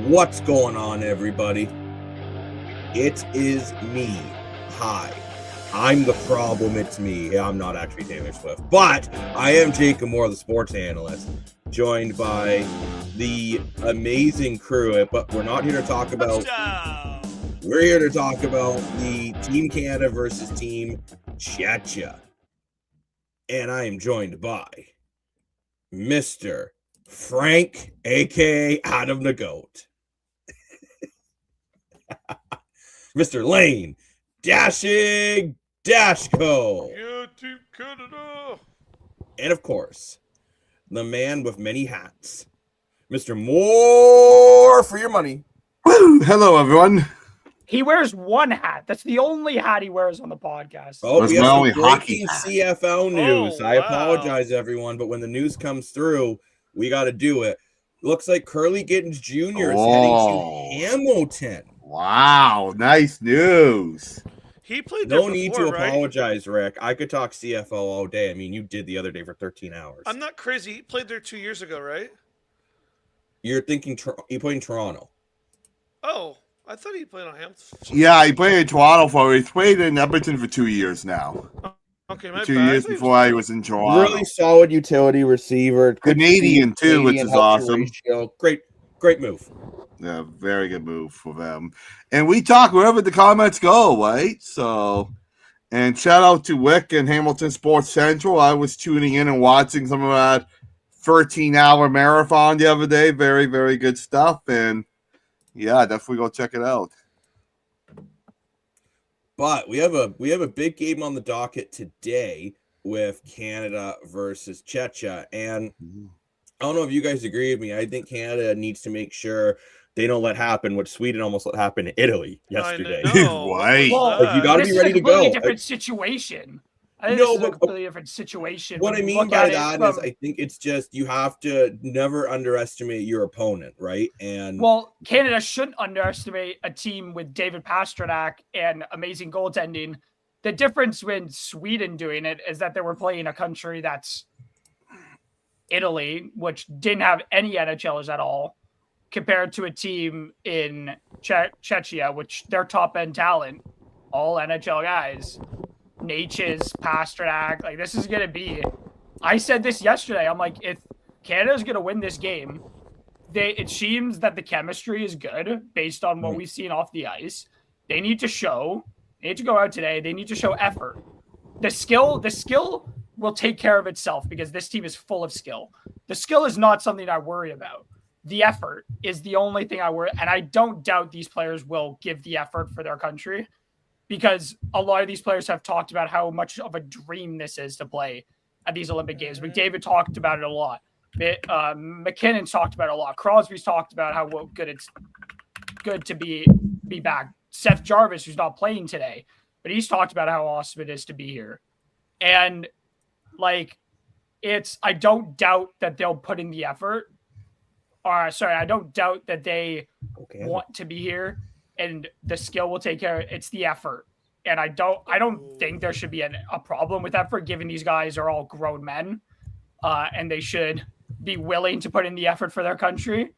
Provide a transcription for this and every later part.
What's going on, everybody? It is me. Hi. I'm the problem. It's me. Yeah, I'm not actually Taylor Swift, but I am Jacob Moore, the sports analyst, joined by the amazing crew. But we're not here to talk about. We're here to talk about the Team Canada versus Team Czechia, and I am joined by Mr. Frank, aka Adam the Goat. Mr. Lane, Dashing Dashco. Yeah, Team Canada. And of course, the man with many hats, Mr. More for your money. Woo! Hello, everyone. He wears one hat. That's the only hat he wears on the podcast. Oh, That's we have my some only hockey breaking hat. CFL news. Oh, I wow. apologize, everyone, but when the news comes through, we got to do it. Looks like Curly Gittens Jr. is heading to Hamilton. Wow, nice news. He played there No need before, to right? apologize, Rick. I could talk CFL all day. I mean, you did the other day for 13 hours. I'm not crazy. He played there 2 years ago, right? You're thinking he played in Toronto. Oh, I thought he played on Hamilton. Yeah, he played in Toronto he played in Edmonton for 2 years now. Okay, my 2 bad. years before I was in Toronto. Really solid utility receiver. Good Canadian, too, which Canadian is help to awesome. ratio. Great move. Yeah, very good move for them. And we talk wherever the comments go, right? So, and shout out to Wick and Hamilton Sports Central. I was tuning in and watching some of that 13-hour marathon the other day. Very, very good stuff. And yeah, definitely go check it out. But we have a big game on the docket today with Canada versus Czechia. And I don't know if you guys agree with me. I think Canada needs to make sure they don't let happen what Sweden almost let happen in Italy yesterday. I know. Right. What was Like, you gotta that? be ready to This is a completely go. different situation. I think No, this is a but- completely different situation. What when I you mean look by at it that is I think it's just you have to never underestimate your opponent, right? And well, Canada shouldn't underestimate a team with David Pastrnak and amazing goaltending. The difference with Sweden doing it is that they were playing a country that's Italy, which didn't have any NHLers at all, compared to a team in Czechia, which their top end talent, all NHL guys, Natchez, Pastrnak. Like, this is gonna be. I said this yesterday. I'm like, if Canada's gonna win this game, it seems that the chemistry is good based on what we've seen off the ice. They need to show. They need to go out today. They need to show effort. The skill will take care of itself because this team is full of skill. The skill is not something I worry about. The effort is the only thing I worry. And I don't doubt these players will give the effort for their country because a lot of these players have talked about how much of a dream this is to play at these Olympic Games. McDavid talked about it a lot. McKinnon's talked about it a lot. Crosby's talked about how good it's good to be back. Seth Jarvis, who's not playing today, but he's talked about how awesome it is to be here. And like, I don't doubt that they'll put in the effort. I don't doubt that they want to be here and the skill will take care of it. It's the effort. And I don't think there should be a problem with effort, given these guys are all grown men and they should be willing to put in the effort for their country.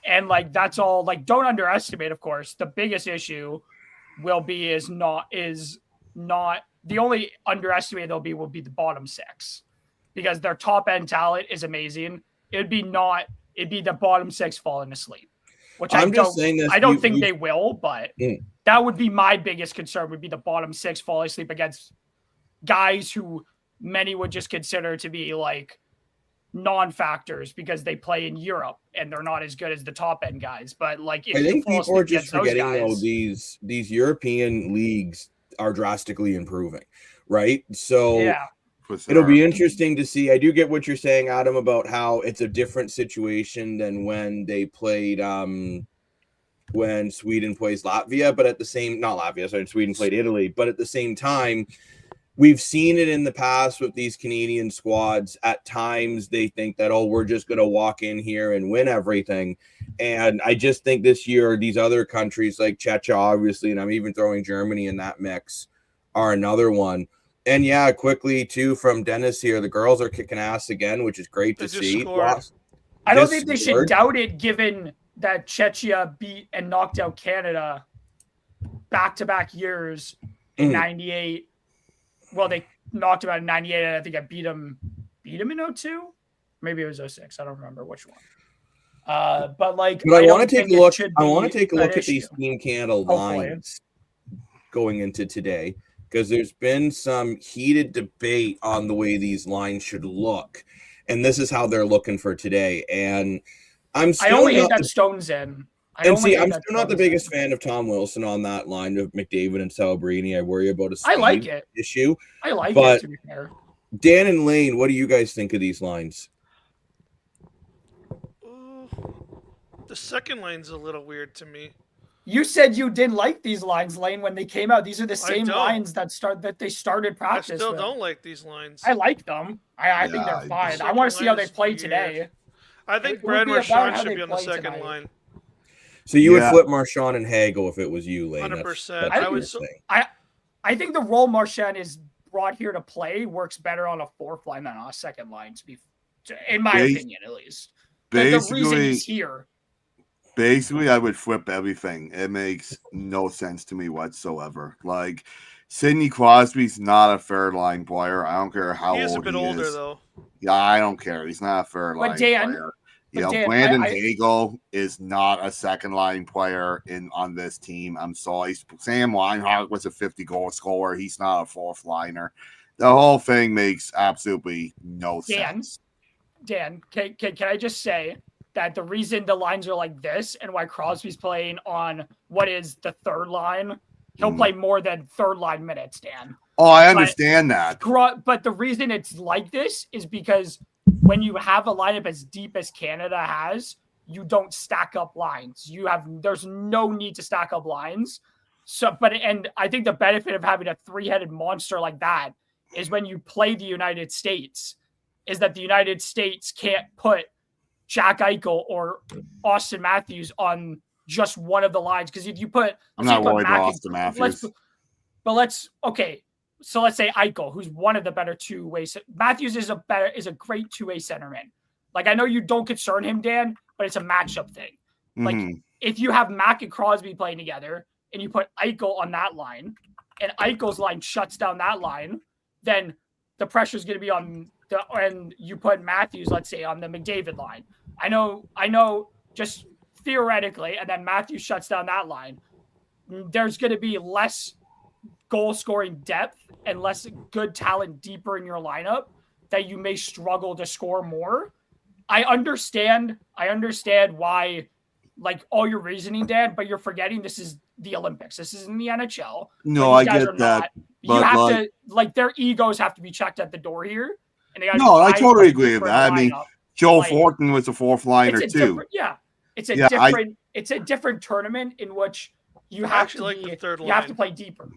And like, that's all. Like, don't underestimate, of course. The biggest issue is not the only underestimated will be the bottom six, because their top end talent is amazing. It'd be the bottom six falling asleep, which I don't think they will, but that would be my biggest concern, would be the bottom six falling asleep against guys who many would just consider to be like non-factors because they play in Europe and they're not as good as the top end guys. But like, if I think fall people are asleep just against those forgetting though guys, these European leagues are drastically improving, right? So yeah. it'll be interesting to see. I do get what you're saying, Adam, about how it's a different situation than when they played when Sweden plays Latvia, but at the same Sweden played Italy, but at the same time, we've seen it in the past with these Canadian squads. At times they think that, we're just going to walk in here and win everything. And I just think this year, these other countries like Czechia, obviously, and I'm even throwing Germany in that mix, are another one. And yeah, quickly too, from Dennis here, the girls are kicking ass again, which is great to see. I don't think they should doubt it, given that Czechia beat and knocked out Canada back-to-back years in '98. Well, they knocked him out in '98, and I think I beat him in '02. Maybe it was '06. I don't remember which one. But I want to take a look. I want to take a look at these Team Canada lines going into today, because there's been some heated debate on the way these lines should look, and this is how they're looking for today. And I only hate that Stone's in. I'm still not the biggest fan of Tom Wilson on that line of McDavid and Celebrini. I worry about a speed issue. I like it, to be fair. Dan and Lane, what do you guys think of these lines? The second line's a little weird to me. You said you didn't like these lines, Lane, when they came out. These are the same lines that they started practice. I still don't like these lines. I like them. I think they're fine. I want to see how they play today. I think Brad Marchand should be on the second line. So you would flip Marchand and Hagel if it was you, Lane. 100%. I think the role Marchand is brought here to play works better on a fourth line than on a second line, in my opinion, at least. The reason he's here. Basically, I would flip everything. It makes no sense to me whatsoever. Like, Sidney Crosby's not a third line player. I don't care how old he is. He is a bit older, though. Yeah, I don't care. He's not a third line player. Brandon Hagel is not a second line player on this team. I'm sorry. Sam Reinhart was a 50-goal scorer. He's not a fourth liner. The whole thing makes absolutely no sense. Dan, can I just say that the reason the lines are like this and why Crosby's playing on what is the third line, he'll play more than third line minutes, Dan. Oh, I understand that. But the reason it's like this is because when you have a lineup as deep as Canada has, you don't stack up lines. There's no need to stack up lines. And I think the benefit of having a three-headed monster like that is when you play the United States, is that the United States can't put Jack Eichel or Austin Matthews on just one of the lines. Because if you put, I'm not worried about Austin Matthews. So let's say Eichel, who's one of the better two-way. Matthews is a great two-way centerman. Like, I know you don't concern him, Dan, but it's a matchup thing. Like, if you have Mack and Crosby playing together and you put Eichel on that line and Eichel's line shuts down that line, then the pressure is going to be on and you put Matthews, let's say, on the McDavid line. I know just theoretically, and then Matthews shuts down that line. There's going to be less goal scoring depth and less good talent deeper in your lineup that you may struggle to score more. I understand why, like, all your reasoning, Dan, but you're forgetting this is the Olympics. This isn't the NHL. No, I get that. You have to, like, their egos have to be checked at the door here. And I totally agree with that. I mean, Joe Thornton was a fourth liner too. It's a different tournament in which you have to play deeper.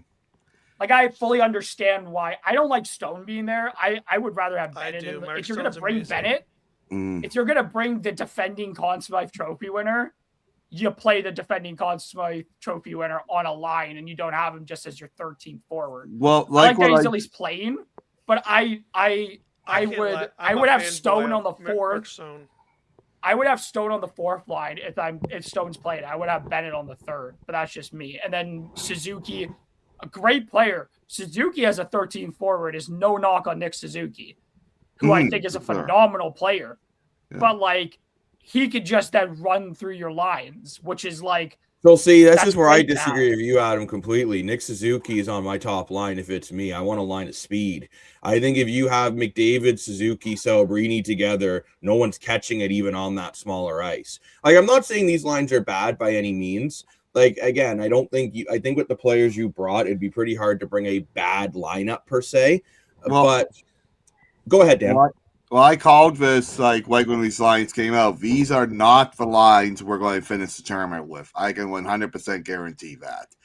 Like, I fully understand why. I don't like Stone being there. I would rather have Bennett. If you're going to bring Bennett, if you're going to bring the defending Conn Smythe Trophy winner, you play the defending Conn Smythe Trophy winner on a line, and you don't have him just as your 13th forward. Well, I like that he's at least playing, but I would have Stone on the fourth. I would have Stone on the fourth line if Stone's playing. I would have Bennett on the third, but that's just me. And then Suzuki, a great player. Suzuki as a 13th forward is no knock on Nick Suzuki, who I think is a phenomenal player. Yeah. But, like, he could just then run through your lines, which is like. So, see, this is where I disagree with you, Adam, completely. Nick Suzuki is on my top line if it's me. I want a line of speed. I think if you have McDavid, Suzuki, Celebrini together, no one's catching it even on that smaller ice. Like, I'm not saying these lines are bad by any means. Like, again, I think with the players you brought, it'd be pretty hard to bring a bad lineup per se. But go ahead, Dan. Well, I called this, like when these lines came out, these are not the lines we're going to finish the tournament with. I can 100% guarantee that.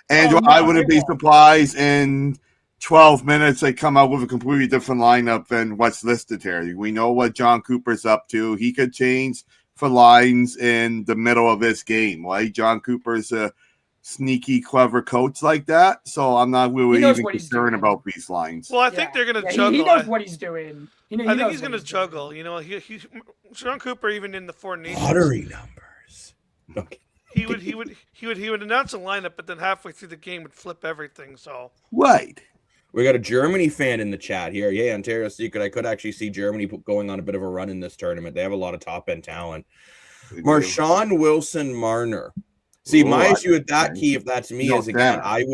And I wouldn't be surprised in 12 minutes they come out with a completely different lineup than what's listed here. We know what John Cooper's up to. He could change for lines in the middle of this game, right? John Cooper's a sneaky, clever coach like that, so I'm not really even concerned about these lines. Well, I think they're going to juggle. He knows what he's doing. I think he's going to juggle. You know, John Cooper, even in the 4 Nations. Lottery numbers. Okay. He would announce a lineup, but then halfway through the game would flip everything. So Right. We got a Germany fan in the chat here. Yeah, Ontario Secret. I could actually see Germany going on a bit of a run in this tournament. They have a lot of top end talent. Marshawn Wilson Marner. See, my issue with that, Key, if that's me, is again, I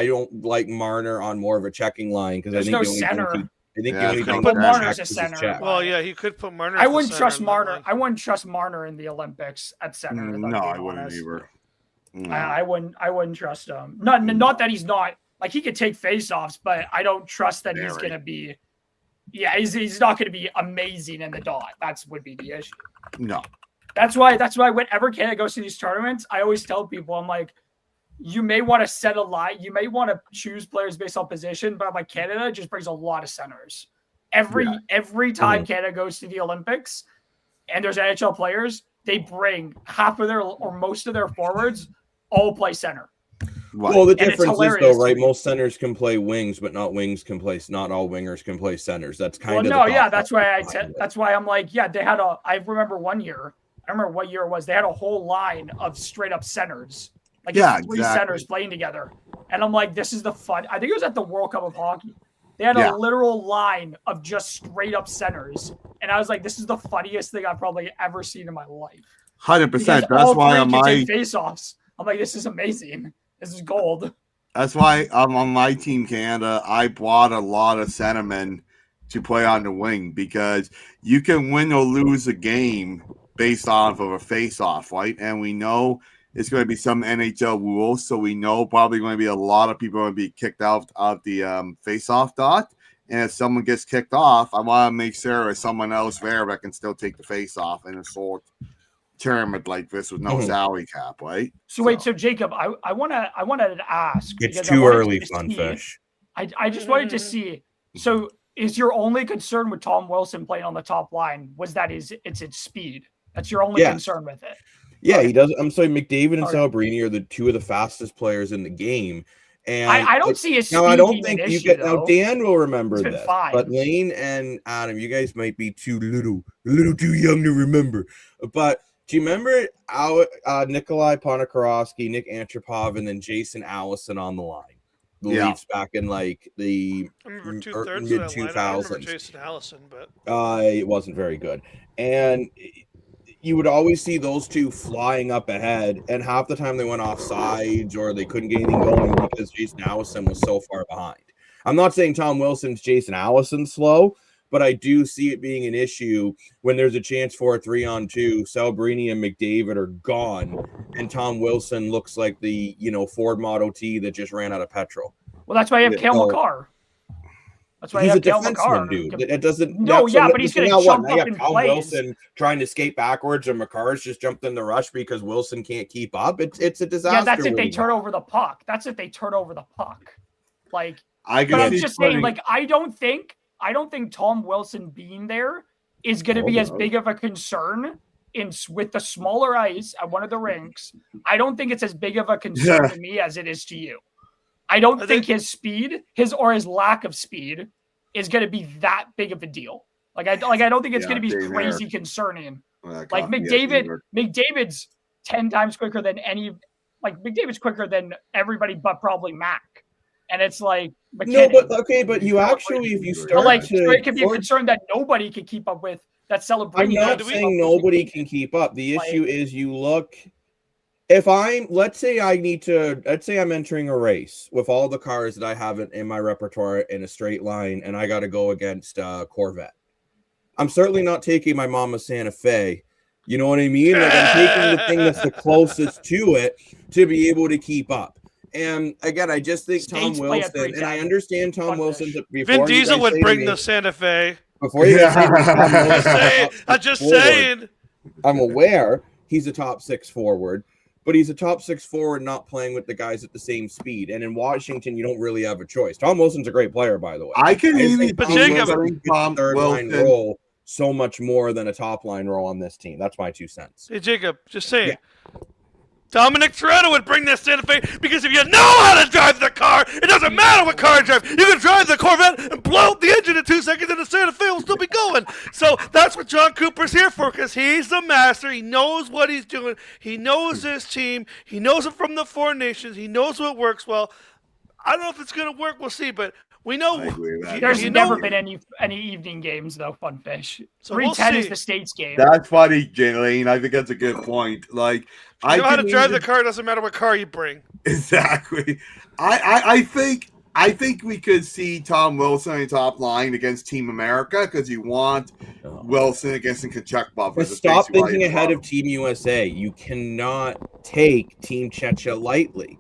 don't like Marner on more of a checking line because I think no the only center. thing the Yeah, only thing but he Marner's checks a is his center. check. well, yeah, he could put Marner. I at the wouldn't center trust on that Marner. line. I wouldn't trust Marner in the Olympics at center. if I'm No, being I wouldn't honest. either. No. I wouldn't trust him. Not that he's not like he could take faceoffs, but I don't trust that he's Very. gonna be. Yeah, he's not gonna be amazing in the dot. That's would be the issue. No. That's why whenever Canada goes to these tournaments, I always tell people, I'm like, you may want to set a line, you may want to choose players based on position, but I'm like, Canada just brings a lot of centers. Every time Canada goes to the Olympics and there's NHL players, they bring half of their or most of their forwards all play center. Right. Well, the And it's difference is hilarious though, to right? me. Most centers can play wings, but not all wingers can play centers. That's kind of That's why I'm like, yeah, they had I remember one year. I remember what year it was. They had a whole line of straight up centers, like three centers playing together. And I'm like, this is the fun. I think it was at the World Cup of Hockey. They had a literal line of just straight up centers, and I was like, this is the funniest thing I've probably ever seen in my life. 100%. That's why on my face-offs, I'm like, this is amazing. This is gold. That's why on my Team Canada, I brought a lot of centermen to play on the wing because you can win or lose a game based off of a face-off, right? And we know it's going to be some NHL rules, so we know probably going to be a lot of people going to be kicked out of the face-off dot. And if someone gets kicked off, I want to make sure there's someone else there that can still take the face-off in a short tournament like this with no salary cap, right? So Jacob, I wanted to ask. It's too early, Funfish. I just wanted to see. So is your only concern with Tom Wilson playing on the top line was that it's its speed? That's your only concern with it? Yeah, he does. I'm sorry, McDavid and Celebrini are the two of the fastest players in the game. And I don't see his speed. Now, I don't think you get. Now, though. Dan will remember this, fine. but Lane and Adam, you guys might be a little too young to remember. But do you remember Nikolai Ponikarovsky, Nick Antropov, and then Jason Allison on the line? The Leafs back in like the mid 2000s. Jason Allison, but it wasn't very good, and you would always see those two flying up ahead, and half the time they went off sides or they couldn't get anything going because Jason Allison was so far behind. I'm not saying Tom Wilson's Jason Allison slow, but I do see it being an issue when there's a chance for a 3-on-2. Celebrini and McDavid are gone, and Tom Wilson looks like the Ford Model T that just ran out of petrol. Well, that's why you have Cale Makar. That's why he's a defenseman, dude. It doesn't. But he's going to jump up in Tom plays. Wilson trying to skate backwards, and Makar's just jumped in the rush because Wilson can't keep up. It's a disaster. Yeah, that's if they turn over the puck. Like, I'm just saying, like, I don't think Tom Wilson being there is going to be as big of a concern with the smaller ice at one of the rinks. I don't think it's as big of a concern to me as it is to you. I don't think his speed, his lack of speed, is going to be that big of a deal. Like I don't think it's going to be crazy concerning. Like McDavid's 10 times quicker than McDavid's quicker than everybody but probably Mac. And it's like McKinnon. But you actually, if you start it can be a concern that nobody can keep up with. That Celebrini. I'm not saying nobody can keep up. The issue is you look. Let's say I'm entering a race with all the cars that I have in my repertoire in a straight line, and I got to go against Corvette. I'm certainly not taking my Mama Santa Fe. You know what I mean? Like I'm taking the thing that's the closest to it to be able to keep up. And again, I just think Tom Wilson, and I understand Tom Wilson. Vin Diesel would bring the Santa Fe. Before you guys I'm just saying. I'm aware he's a top 6 forward. But he's a top 6 forward not playing with the guys at the same speed. And in Washington, you don't really have a choice. Tom Wilson's a great player, by the way. I can easily third line role so much more than a top line role on this team. That's my 2 cents. Hey, Jacob, just saying. Dominic Toretto would bring this Santa Fe because if you know how to drive the car, it doesn't matter what car you drive. You can drive the Corvette and blow out the engine in 2 seconds and the Santa Fe will still be going. So that's what John Cooper's here for because he's the master. He knows what he's doing. He knows his team. He knows it from the Four Nations. He knows what works well. I don't know if it's going to work. We'll see, but we know. There's never been any evening games though, Funfish. So 310 we'll is the States game. That's funny, Jalen. I think that's a good point. Like, you know how to drive the car. Doesn't matter what car you bring. Exactly. I think we could see Tom Wilson on the top line against Team America because you want Wilson against Kachuk buffers. Stop thinking ahead of Team USA. You cannot take Team Czechia lightly.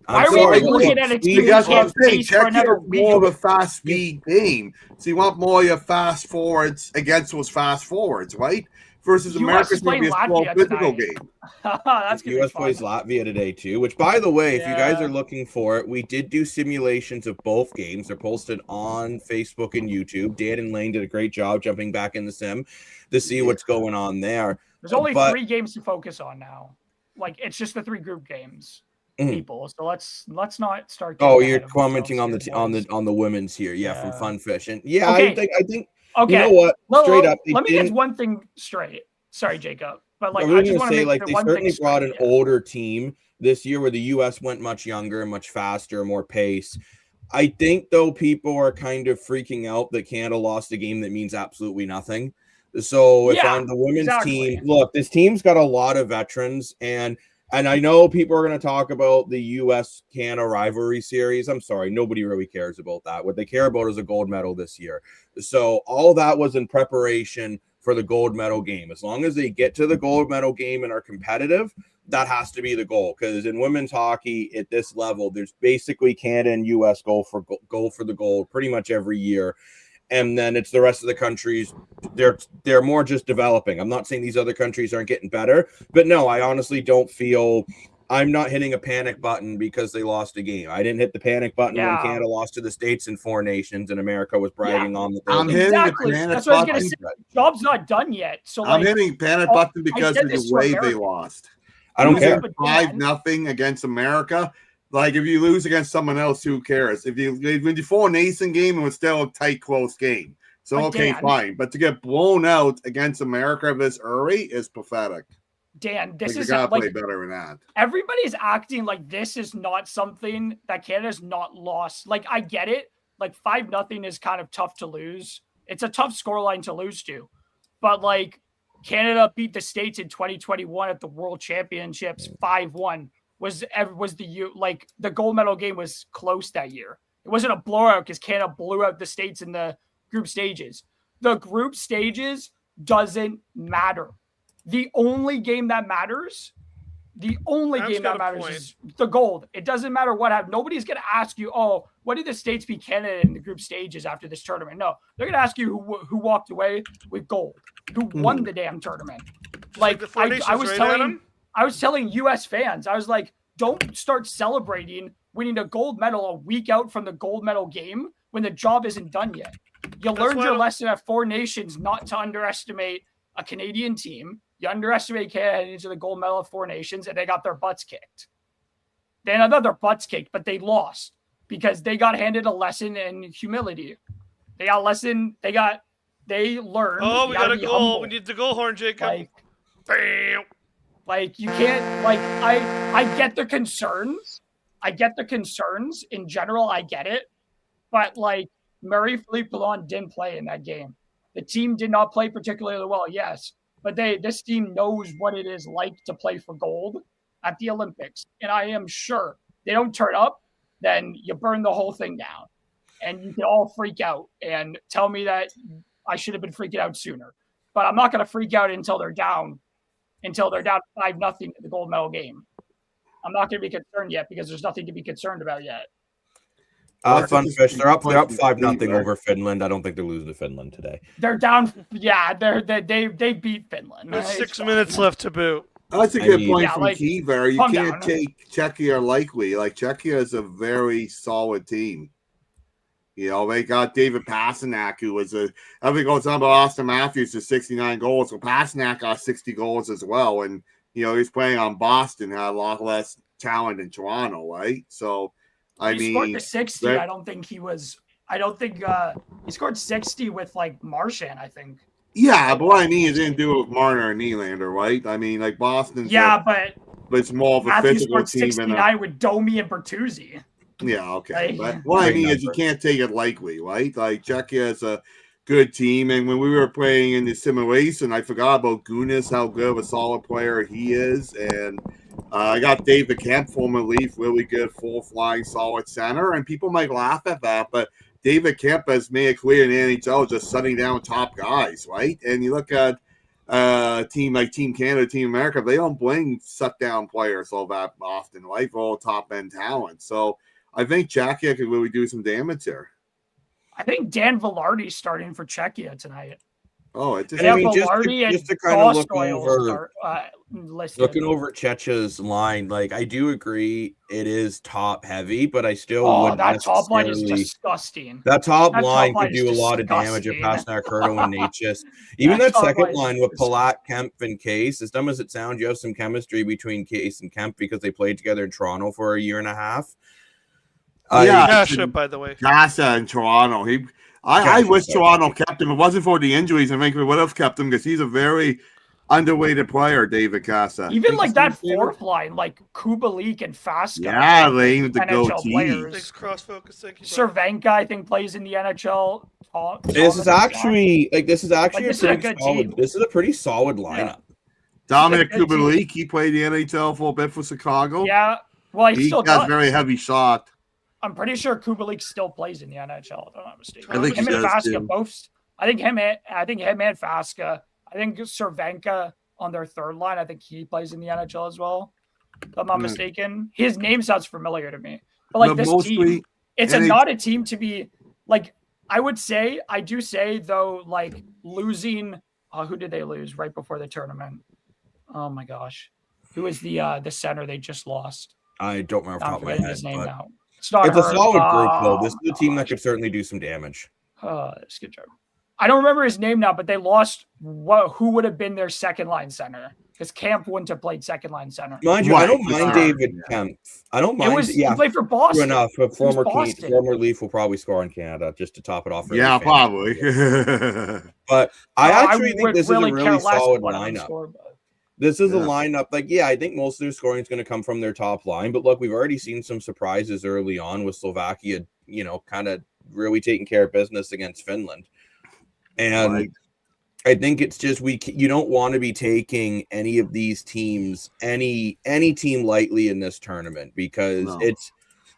Why are we looking at a team that's what I'm saying. Czechia is more of a fast speed game. So you want more of your fast forwards against those fast forwards, right? Versus America's going to be a small physical game. That's the US plays Latvia today too, which by the way, if you guys are looking for it, we did do simulations of both games. They're posted on Facebook and YouTube. Dan and Lane did a great job jumping back in the sim to see what's going on there. There's only 3 games to focus on now. Like it's just the 3 group games. People, so let's not start. Oh, you're commenting on the women's here, from Funfish, and okay. I think. Okay, you know what? Straight up, let me get one thing straight. Sorry, Jacob, but like I just want to say, like they certainly brought an older team this year, where the U.S. went much younger, much faster, more pace. I think though people are kind of freaking out that Canada lost a game that means absolutely nothing. So if I'm the women's team, look, this team's got a lot of veterans and I know people are going to talk about the U.S.-Canada rivalry series. I'm sorry, nobody really cares about that. What they care about is a gold medal this year. So all that was in preparation for the gold medal game. As long as they get to the gold medal game and are competitive, that has to be the goal. Because in women's hockey at this level, there's basically Canada and U.S. go for the gold pretty much every year. And then it's the rest of the countries. They're more just developing. I'm not saying these other countries aren't getting better, but no, I honestly don't feel. I'm not hitting a panic button because they lost a game. I didn't hit the panic button when Canada lost to the States in Four Nations and America was bragging on the. I'm hitting the panic button. Job's not done yet, so I'm hitting panic button because of the way they lost. I don't care. 5-0 against America. Like, if you lose against someone else, who cares? When you fall a Nathan game, it was still a tight, close game. So, fine. But to get blown out against America this early is pathetic. Dan, this is gotta play better than that. Everybody's acting like this is not something that Canada's not lost. Like, I get it. Like, 5-0 is kind of tough to lose. It's a tough scoreline to lose to. But, like, Canada beat the States in 2021 at the World Championships 5-1. Was the gold medal game was close that year. It wasn't a blowout because Canada blew out the States in the group stages. The group stages doesn't matter. The only game that matters is the gold. It doesn't matter what happened. Nobody's going to ask you, oh, what did the States beat Canada in the group stages after this tournament? No, they're going to ask you who walked away with gold, who won the damn tournament. Like I was telling U.S. fans, I was like, don't start celebrating winning a gold medal a week out from the gold medal game when the job isn't done yet. You learned your lesson at Four Nations not to underestimate a Canadian team. You underestimate Canada into the gold medal of Four Nations, and they got their butts kicked. They had their butts kicked, but they lost because they got handed a lesson in humility. They learned. Oh, we got a goal. We need the goal horn, Jacob. Bam. Like, you can't, like, I get the concerns. I get the concerns. In general, I get it. But, like, Marie-Philippe Poulin didn't play in that game. The team did not play particularly well, yes. But this team knows what it is like to play for gold at the Olympics. And I am sure they don't turn up, then you burn the whole thing down. And you can all freak out and tell me that I should have been freaking out sooner. But I'm not going to freak out until they're down 5-0 in the gold medal game. I'm not going to be concerned yet because there's nothing to be concerned about yet. Funfish, they're up 5-0 over Finland. I don't think they're losing to Finland today. They're down. Yeah, they beat Finland. There's 6 minutes left to boot. That's a good point from Kiver. You can't take Czechia lightly. Like, Czechia is a very solid team. You know, they got David Pastrnak, who was everything goes on about Austin Matthews to 69 goals. So Pastrnak got 60 goals as well. And he's playing on Boston, had a lot less talent than Toronto, right? So, He scored the 60. I don't think he scored 60 with like Marchand, I think. Yeah, but what I mean is didn't do it with Marner and Nylander, right? I mean, like Boston's but it's more of a Matthews physical scored team 69 with Domi and Bertuzzi. Yeah, okay. Like, but what I Great mean is you number. can't take it lightly, right? Like Czechia is a good team, and when we were playing in the simulation, I forgot about Gunas, how good of a solid player he is, and I got David Kemp, former Leaf, really good, full flying, solid center, and people might laugh at that, but David Kemp has made it clear in the NHL just shutting down top guys, right? And you look at team like Team Canada, Team America, they don't bring shut down players all that often, right? For all top end talent. So I think Czechia could really do some damage there. I think Dan Velarde's starting for Czechia tonight. Oh, it just, Dan I mean, Velarde just to and kind of look Dostoy will over, start listed. looking over Checha's line, like I do agree it is top heavy, but I still wouldn't that top line is necessarily- disgusting. That top That line top line could is do a lot of damage if disgusting. Pasternak, Curto, and Natchez. Even That that top second line is line with disgusting. Palat, Kemp, and Case, as dumb as it sounds, you have some chemistry between Case and Kemp because they played together in Toronto for a year and a half. Yeah. Kasha, by the way. Gassa in Toronto. I wish Toronto kept him. If it wasn't for the injuries, I think we would have kept him because he's a very underrated player, David Casa. Even like that fourth line, like Kubalik and Faska. Yeah, Lane with the NHL goatee. players. Thanks, cross focus. Thank you. Cervenka, I think, plays in the NHL. This is actually this is a good solid. team. This is a pretty solid lineup. Dominic This is a good Kubalik, he played the NHL for a bit for Chicago. Yeah, well, he He still has does. very heavy shot. I'm pretty sure Kubalik still plays in the NHL. If I'm not mistaken. I think him he and does, Faska too. both. I think him and Faska. I think Cervenka on their third line. I think he plays in the NHL as well. If I'm not mistaken. His name sounds familiar to me. But like this team, it's not a team to be like. I do say though, like losing. Who did they lose right before the tournament? Oh my gosh, who is the center they just lost? I don't remember off the top of my head. His name But now. It's it's a solid group, though. This is a team that could certainly do some damage. That's a good job. I don't remember his name now, but they lost who would have been their second line center because Camp wouldn't have played second line center. Mind you, I don't mind David Kemp. I don't mind. He played for Boston. True enough, a former Boston. Leaf will probably score in Canada just to top it off. Yeah, probably. But I actually think would this really is a care really less solid what I'm lineup. scored, but- This is a lineup, like, yeah, I think most of their scoring is going to come from their top line. But look, we've already seen some surprises early on with Slovakia, kind of really taking care of business against Finland. And I think it's just you don't want to be taking any of these teams, any team lightly in this tournament because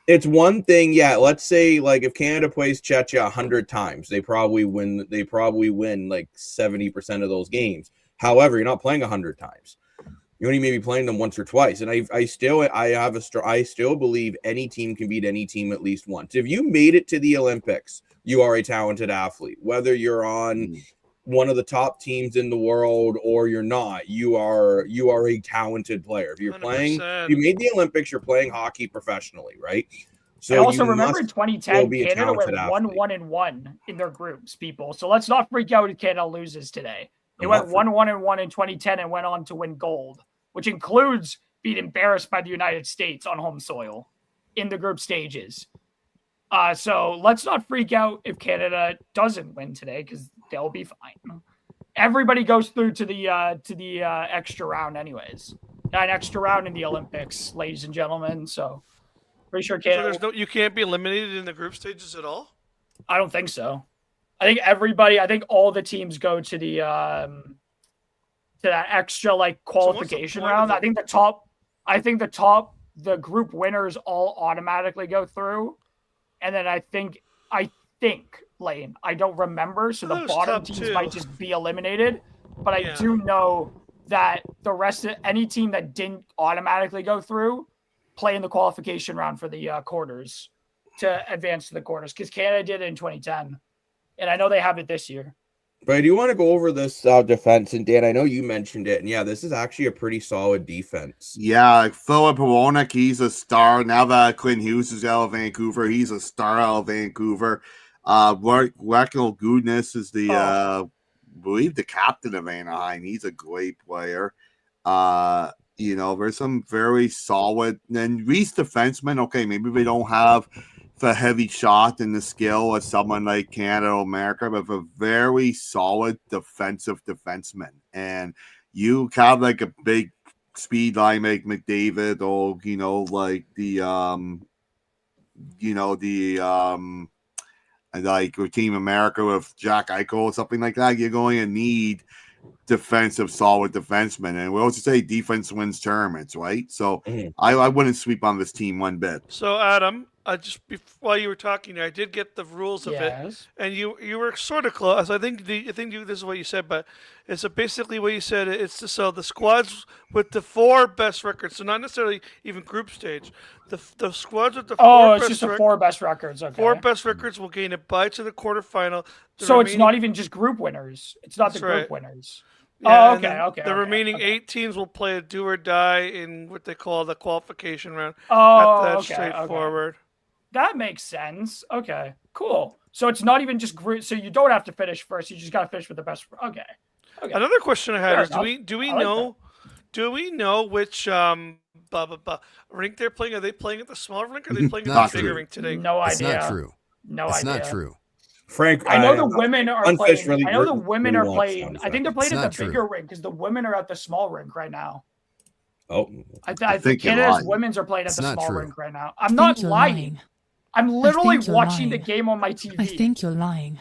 it's one thing. Yeah, let's say like if Canada plays Czechia 100 times, they probably win like 70% of those games. However, you're not playing 100 times. You only maybe playing them once or twice. And I still believe any team can beat any team at least once. If you made it to the Olympics, you are a talented athlete. Whether you're on one of the top teams in the world or you're not, you are a talented player. If you're 100%. playing, you made the Olympics, you're playing hockey professionally, right? So I also remember in 2010, be a Canada went talented 1-1-1 in their groups, people. So let's not freak out if Canada loses today. They went 1-1-1 in 2010 and went on to win gold, which includes being embarrassed by the United States on home soil in the group stages. So let's not freak out if Canada doesn't win today because they'll be fine. Everybody goes through to the extra round anyways. An extra round in the Olympics, ladies and gentlemen. So pretty sure Canada. So you can't be eliminated in the group stages at all? I don't think so. I think all the teams go to the to that extra like qualification round. I think the group winners all automatically go through. And then I think Lane, I don't remember, so the bottom teams might just be eliminated. But I do know that the rest of any team that didn't automatically go through play in the qualification round for the quarters to advance to the quarters because Canada did it in 2010. And I know they have it this year. But I do want to go over this defense. And Dan, I know you mentioned it. And yeah, this is actually a pretty solid defense. Yeah, like Philip Hronek, he's a star. Now that Clint Hughes is out of Vancouver, he's a star out of Vancouver. Wackel Goodness is I believe the captain of Anaheim. He's a great player. There's some very solid and these defensemen. Okay, maybe they don't have the heavy shot and the skill of someone like Canada or America, but a very solid defenseman. And you have like a big speed line like McDavid or like with Team America with Jack Eichel or something like that. You're going to need solid defensemen, and we also say defense wins tournaments, right? So I wouldn't sweep on this team one bit. So Adam, while you were talking, I did get the rules of it, and you were sort of close. I think this is what you said, but it's basically what you said. It's the squads with the 4 best records, so not necessarily even group stage. The squads with the 4 it's just the 4 best records. Okay. 4 best records will gain a bye to the quarterfinal. So it's not even just group winners. It's not the group winners. Yeah, okay. The remaining 8 teams will play a do or die in what they call the qualification round. That's straightforward. Okay. That makes sense. Okay, cool. So it's not even just group. So you don't have to finish first. You just got to finish with the best. Okay. Another question I had is: do we know which rink they're playing? Are they playing at the smaller rink or are they playing at the bigger rink today? No idea. It's not true. It's not true. Frank, I know the women are playing. Really, I know the women are playing. I think they're playing It's at the not bigger rink because the women are at the small rink right now. Oh, I think Canada's women's are playing at the small true. rink right now. I'm not lying. I'm literally watching the game on my TV. I think you're lying.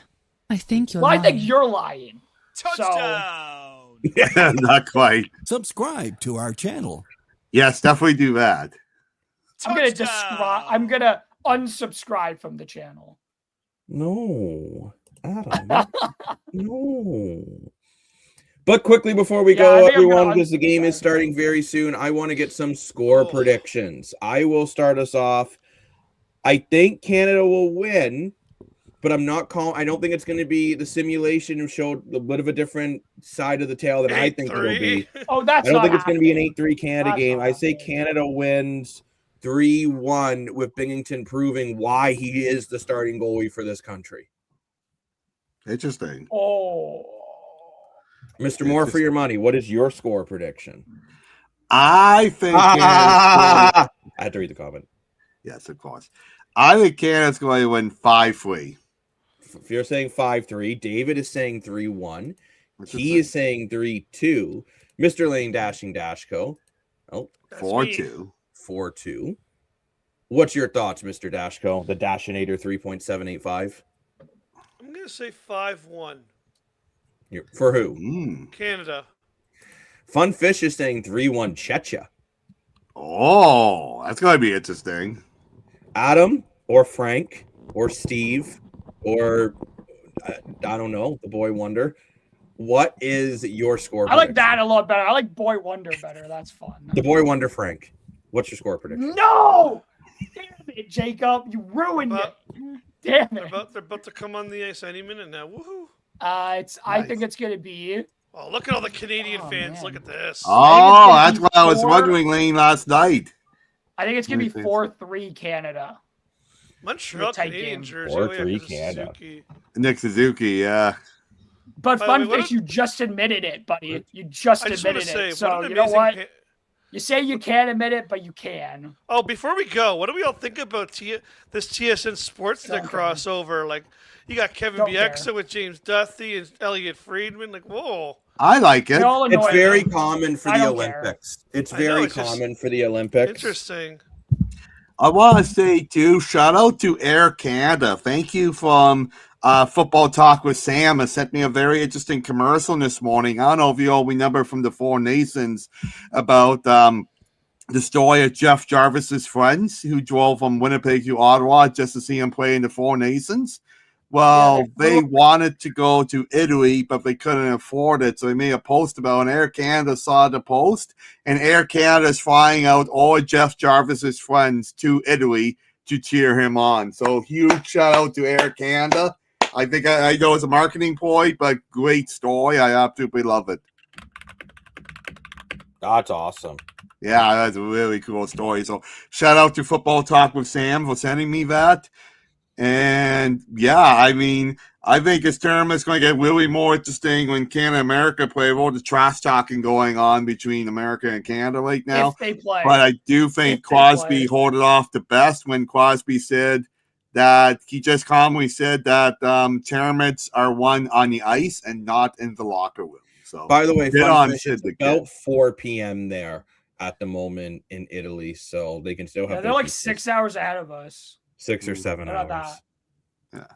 I think you're I lying. think you're lying. Touchdown! Yeah, not quite. Subscribe to our channel. Yes, definitely do that. I'm gonna unsubscribe from the channel. No, Adam. No. But quickly before we go, everyone, because the game is starting very soon, I want to get some score predictions. I will start us off. I think Canada will win, but I don't think it's going to be the simulation who showed a bit of a different side of the tale than I think it'll be. I don't think it's going to be an 8-3 Canada game. I say Canada wins 3-1 with Binghamton proving why he is the starting goalie for this country. Interesting. Mr. Moore, for your money, what is your score prediction? I think I had to read the comment. Yes, of course. I think Canada's going to win 5-3. If you're saying 5-3, David is saying 3-1. He is saying 3-2. Mr. Lane Dashing Dashco. 4-2. 4-2. What's your thoughts, Mr. Dashco? The Dashinator 3.785. I'm going to say 5-1. For who? Canada. Fun Fish is saying 3-1 Czechia. Oh, that's going to be interesting. Adam or Frank or Steve or I don't know, the Boy Wonder. What is your score prediction? I like that a lot better. I like Boy Wonder better. That's fun. The Boy Wonder, Frank. What's your score prediction? No! Damn it, Jacob. You ruined it. Damn it. They're about to come on the ice any minute now. Woohoo. I think it's going to be... Oh, look at all the Canadian fans. Man. Look at this. Oh, that's what I was wondering, Lane, last night. I think it's going to be 4-3 Canada. Montreal Canadian jersey. 4-3 Canada. Nick Suzuki, yeah. But Fun Fish, you just admitted it, buddy. You just admitted it. So, you know what? You say you can't admit it, but you can. Oh, before we go, what do we all think about this TSN Sportsnet crossover? Like, you got Kevin Bieksa with James Duthie and Elliot Friedman. Like, whoa. I like it. It's very common for the Olympics. It's very common for the Olympics. Interesting. I want to say, too, shout out to Air Canada. Thank you from Football Talk with Sam. Has sent me a very interesting commercial this morning. I don't know if you all remember from the Four Nations about the story of Jeff Jarvis's friends who drove from Winnipeg to Ottawa just to see him play in the Four Nations. Well, they wanted to go to Italy, but they couldn't afford it. So they made a post about it, and Air Canada saw the post, and Air Canada is flying out all of Jeff Jarvis's friends to Italy to cheer him on. So huge shout out to Air Canada. I think I know it's a marketing ploy, but great story. I absolutely love it. That's awesome. Yeah, that's a really cool story. So shout out to Football Talk with Sam for sending me that. And yeah, I mean, I think this tournament's going to get really more interesting when Canada and America play. All the trash talking going on between America and Canada right now. If they play. But I do think Crosby hold it off the best when Crosby said that he just calmly said that tournaments are won on the ice and not in the locker room. So, by the way, it's about 4 p.m. there at the moment in Italy, so they can still have. They're like 6 hours ahead of us. 6 or 7 hours. Yeah.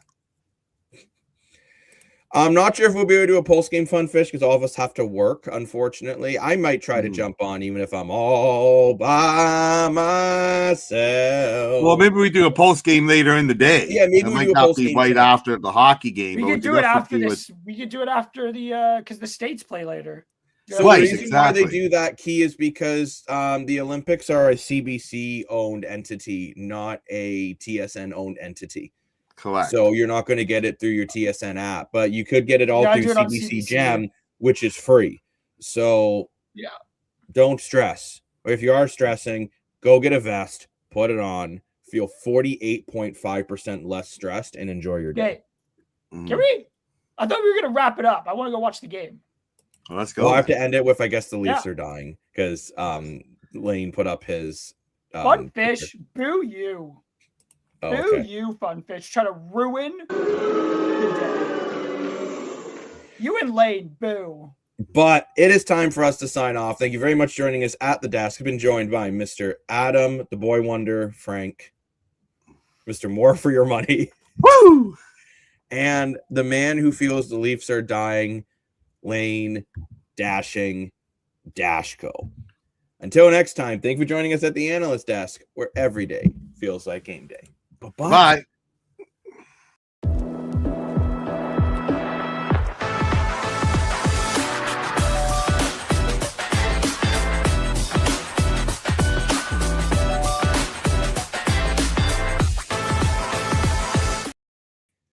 I'm not sure if we'll be able to do a post-game fun fish because all of us have to work, unfortunately. I might try to jump on even if I'm all by myself. Well, maybe we do a post-game later in the day. Yeah, maybe we do a post-game right after the hockey game. We could do it after this. We could do it after the because the States play later. So the reason why they do that, Key, is because the Olympics are a CBC-owned entity, not a TSN-owned entity. Correct. So you're not going to get it through your TSN app, but you could get it all through CBC Gem, which is free. So don't stress. Or if you are stressing, go get a vest, put it on, feel 48.5% less stressed, and enjoy your day. Can we? I thought we were going to wrap it up. I want to go watch the game. Well, let's go. We'll have to end it with, I guess, the Leafs are dying because Lane put up his fun fish. Boo you. Oh, Boo okay. you, fun fish. Try to ruin the day. You and Lane, boo. But it is time for us to sign off. Thank you very much for joining us at the desk. I've been joined by Mr. Adam, the Boy Wonder, Frank, Mr. More for Your Money. Woo! And the man who feels the Leafs are dying, Lane Dashing Dashko. Until next time, thank you for joining us at the analyst desk, where every day feels like game day. Bye-bye. Bye.